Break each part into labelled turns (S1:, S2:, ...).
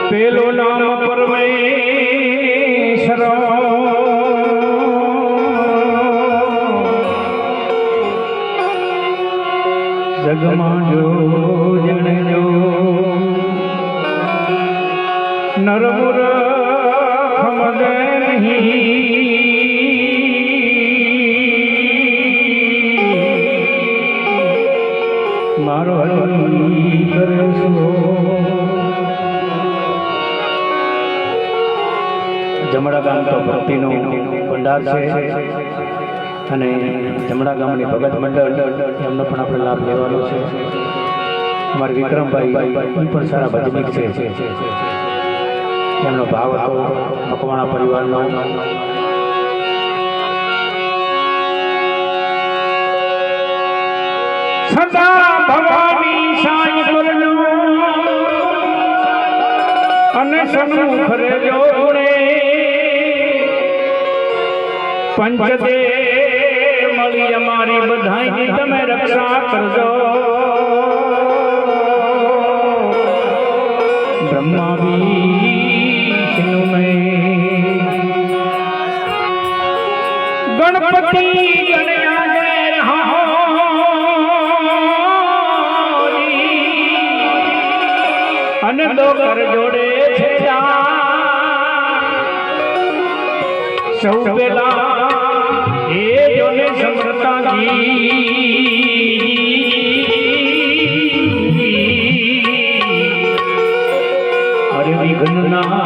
S1: પેલું નામ પરમેશ્વર જગમાં જો જણે જો નરમુર ખમદે નહીં મારો હરી કરે જમણા ગામ તો ભક્તિનો ભંડાર છે અને જમણા ગામની ભગત મંડળ એમનો પણ આપણે લાભ લેવાનો છે. અમારા વિક્રમભાઈ પણ સારા ભજનિક છે. એમનો ભાવ હતો મકવાણા પરિવારનો. સદા ભવાની સાઈ કરજો અને સન્મુખ રે જોડે પંચદે મળી અમારી બધાની તમે રક્ષા કરજો. બ્રહ્મા વિષ્ણુ ગણપતિ અને દો કર જોડે છે સૌ પેલા એ જોને સમરતા અરે વિઘ્નના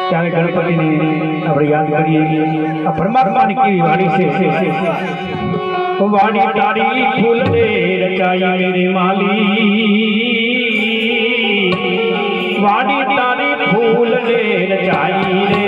S1: ત્યારે ગણપતિને આપણે યાદ કરીએ. આ પરમાત્માની કેવી વાણી છે. વાણી તારી ફૂલ દે રચાઈ મેરી માલી વાણી તારી ફૂલ દે રચાઈ રે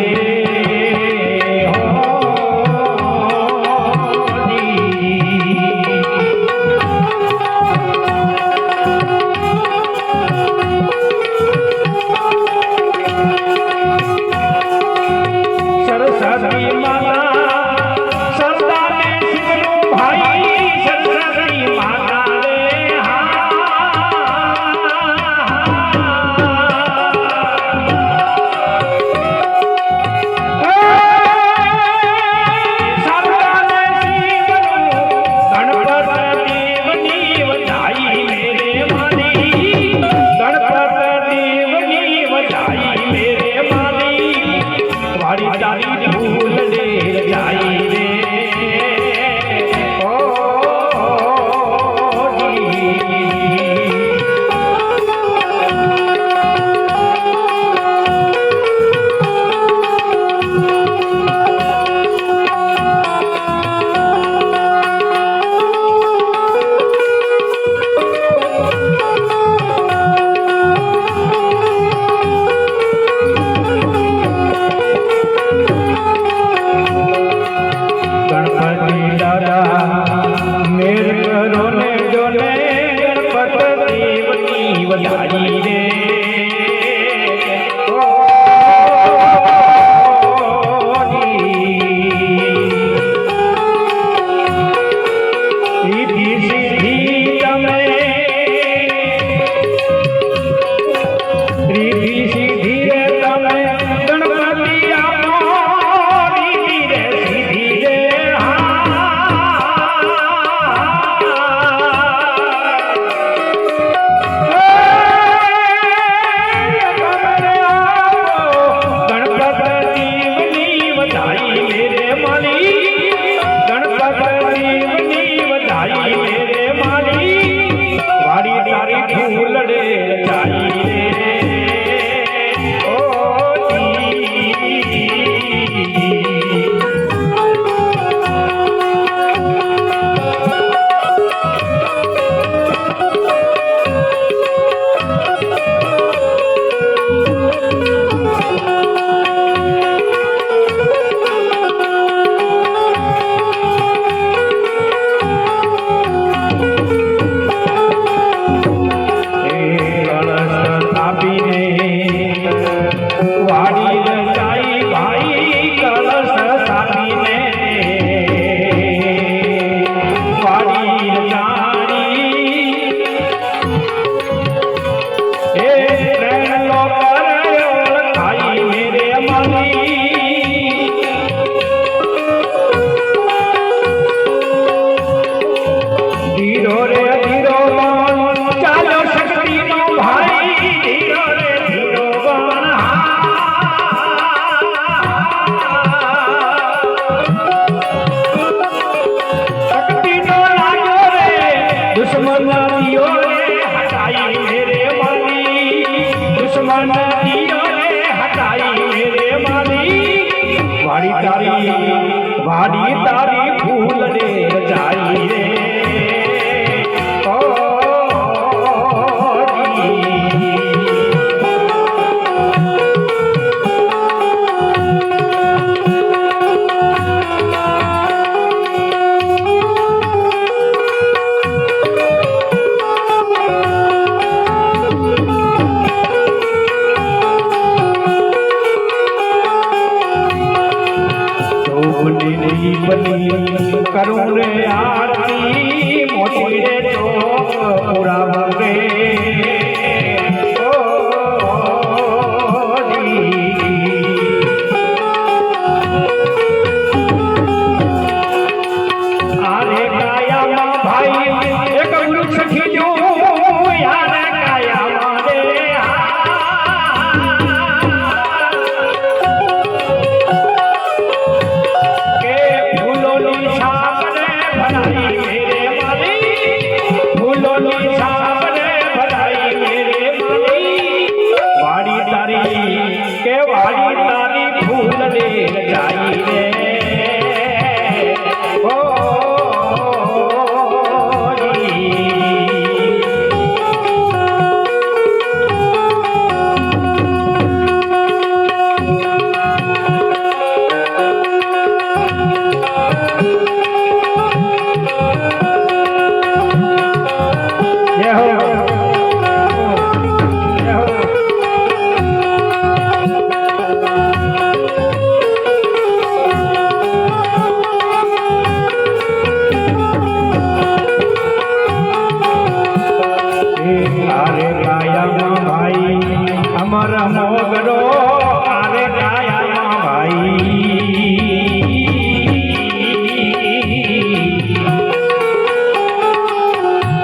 S1: સરસ્વતી માતા
S2: વાડી તારી ફૂલ રે જાય રે करूं रे आरती मोती रे तो पूरा रे आरे काया मां भाई एक वृक्ष खींचो यार काया मारे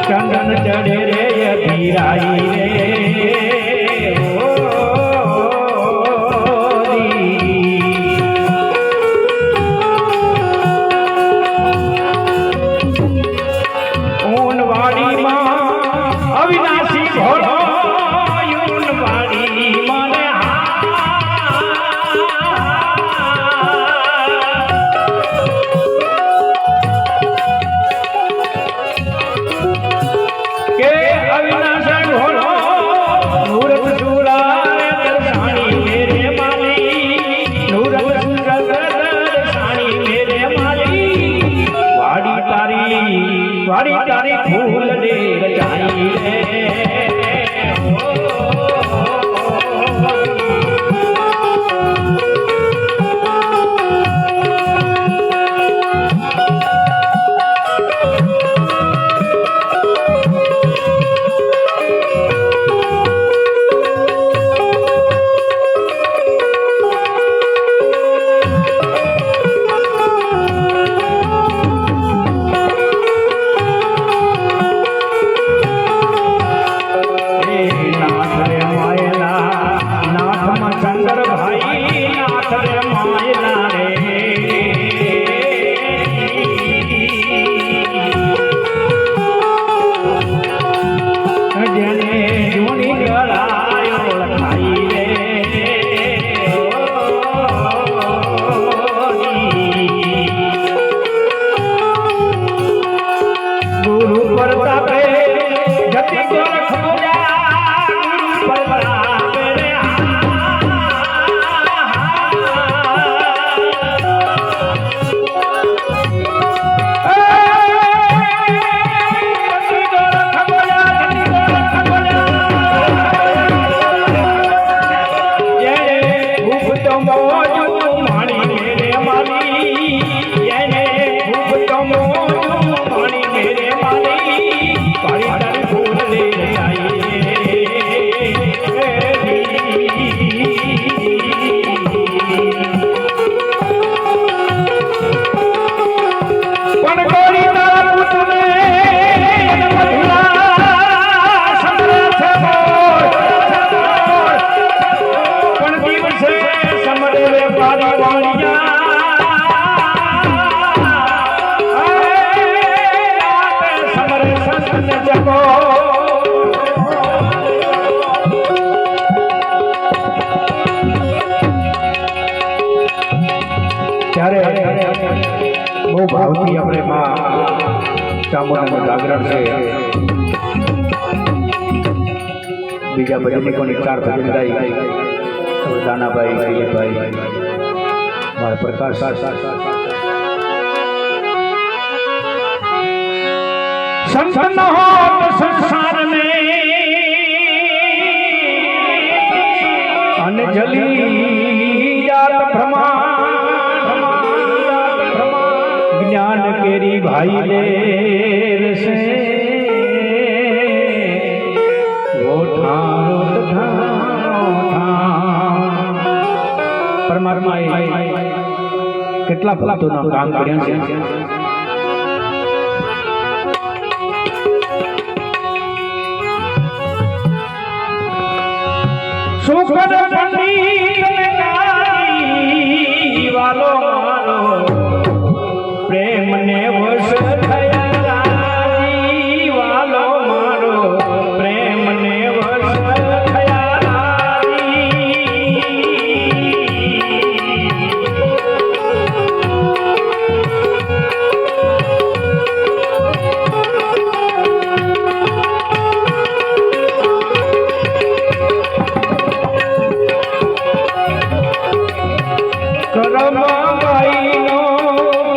S2: चंदन चढ़े रे धीराई रे ऊन वाड़ी मां अविनाशी भोलो ऊन वाड़ी माने वाड़ी तारी फूल दे जाई रे
S1: જ્યારે બહુ ભાવથી આપણે માં ચામુંડાનું જાગરણ છે, બીજા ભજનિકોની 4 ભજન ગાઈ દાનાભાઈ, દિલીપભાઈ, મારા પ્રકાશ
S2: संत न हो तो संसार में अनजली जात भ्रमा ज्ञान केरी भाई ले से वो ठारो
S1: પરમાત્માએ કેટલા ભક્તોના કામ કર્યા છે.
S2: શુક્ર પંડિત વાલો મારો પ્રેમ ને વશ થયા રાજી વાલો મારો પ્રેમ ને વશ થયા કરમબાઈનો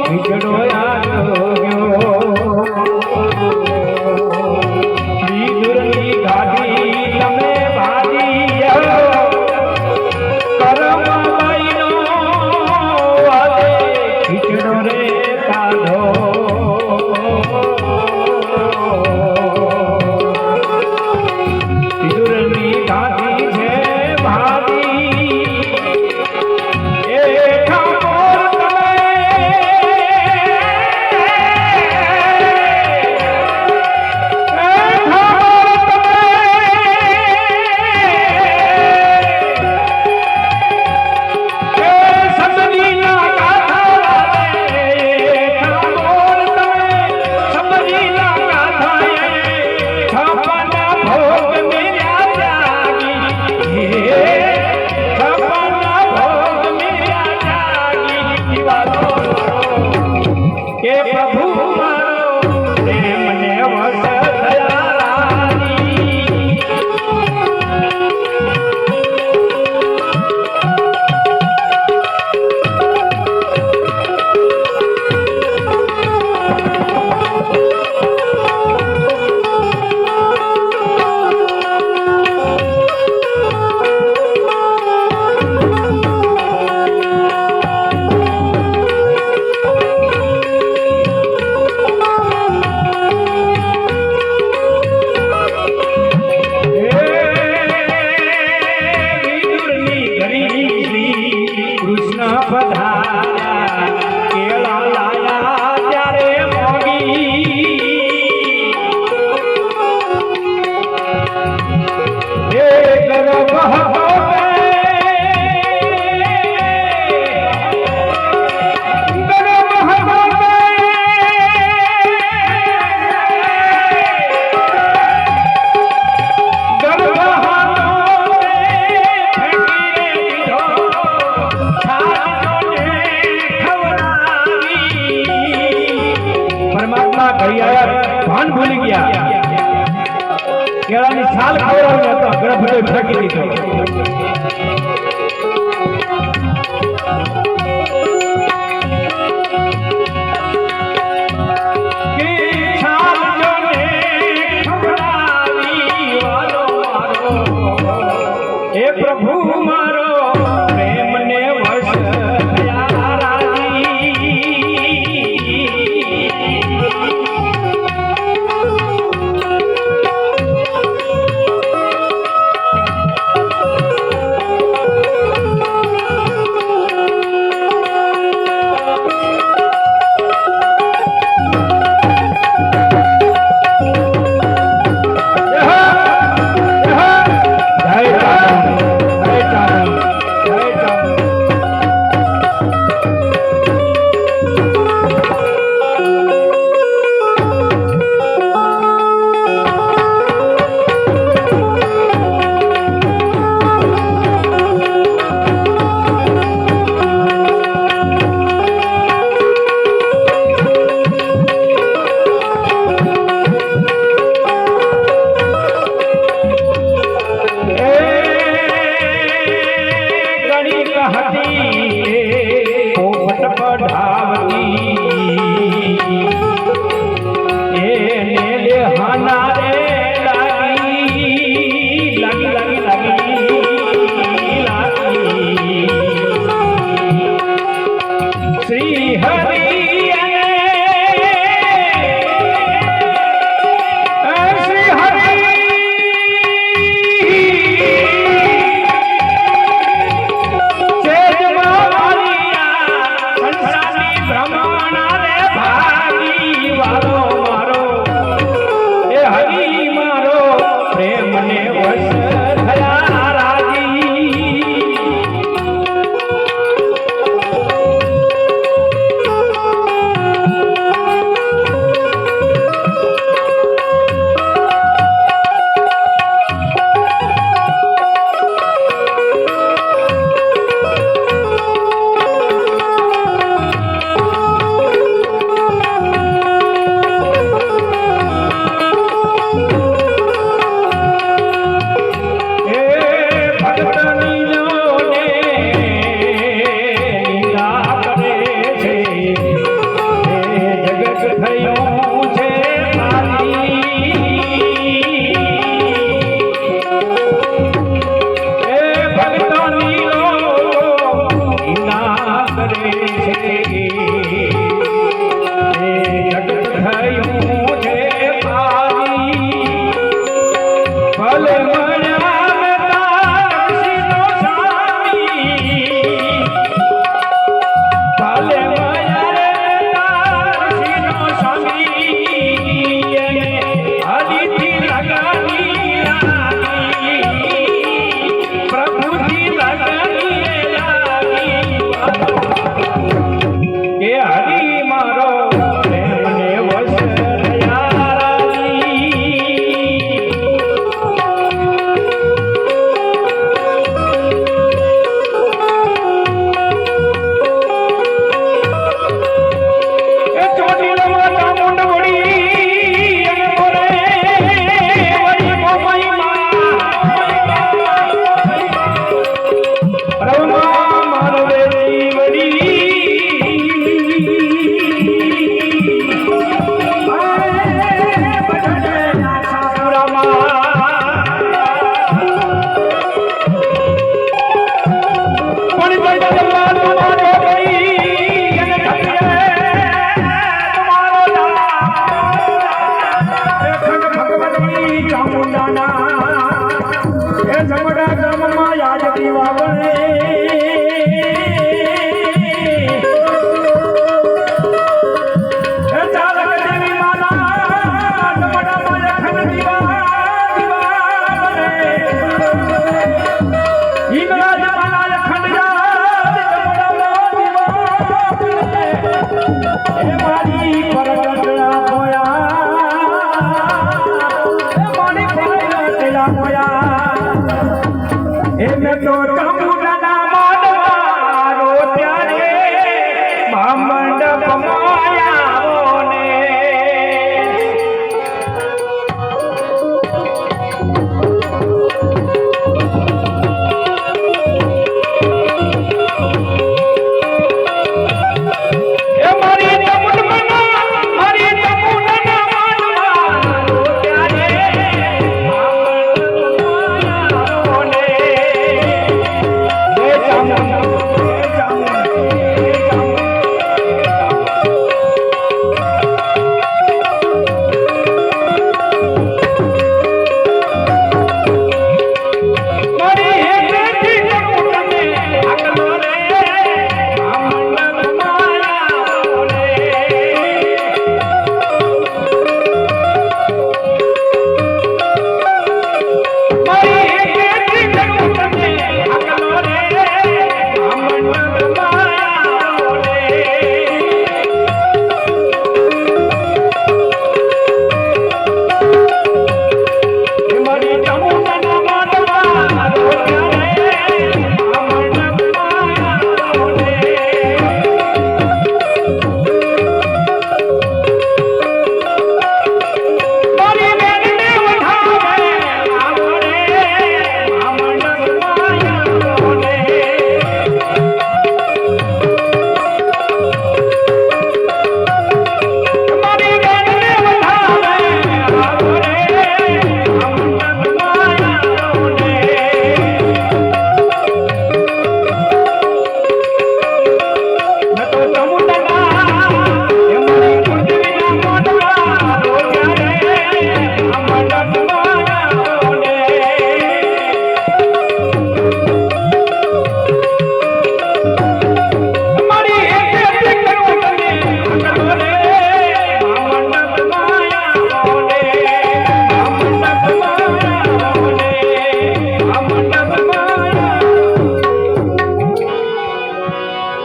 S2: ખીચડો વિદુરની ગાડી તમે ભાજી કરમબાઈનો વાલે ખીચડો રે કાઢો વિદુરની ગાડી છે ભાજી ભાન ભૂલી ગયા, કેળાની છાલ ખવડાવી હતો, ગળા ભલે ફેંકી દીધો. પ્રભુ મારો પ્રેમ ને વશ થયા રાજી જમડા ગામમાં યાદ દીવા બને ચાલક દેવી માના જમડામાં અખંડ દીવા બને ઈંગળા જમાના અખંડ યાદ જમડામાં દીવા બને એ મારી પરગટલા ખોયા એ મારી પરગટલા ખોયા એમે તો ચમુડાના માંડવારો ત્યારે મંડપ માયાઓ ને એ મારી ચમુડાના માંડવારો ત્યારે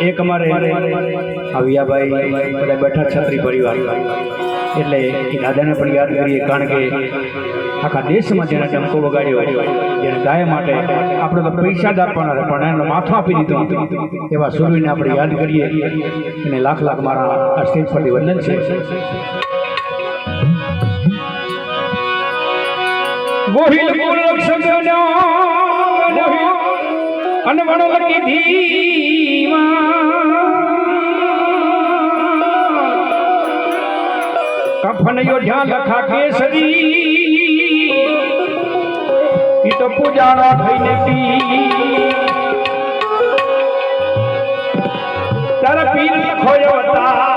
S1: એક અમારે અવિયાભાઈ બધા બેઠા છત્રી પરિવાર એટલે એ દાદાને પણ યાદ કરીએ કારણ કે આખા દેશમાં જેને ડંકો વગાડ્યો જેને ગાય માટે આપણે તો પૈસા જ આપવાના હતા પણ એનો માથું આપી દીધું એવા સુરવીને આપણે યાદ કરીએ એને લાખ લાખ મારા આ સ્ટેજ પરથી વંદન છે.
S2: ગોહિલ ગોરખ સગનો અને વણો કીધી કફન યોધ્યા લખા કેસરી ઈ તો પૂજાણા થઈને પી તારા પીર લખોયો હતા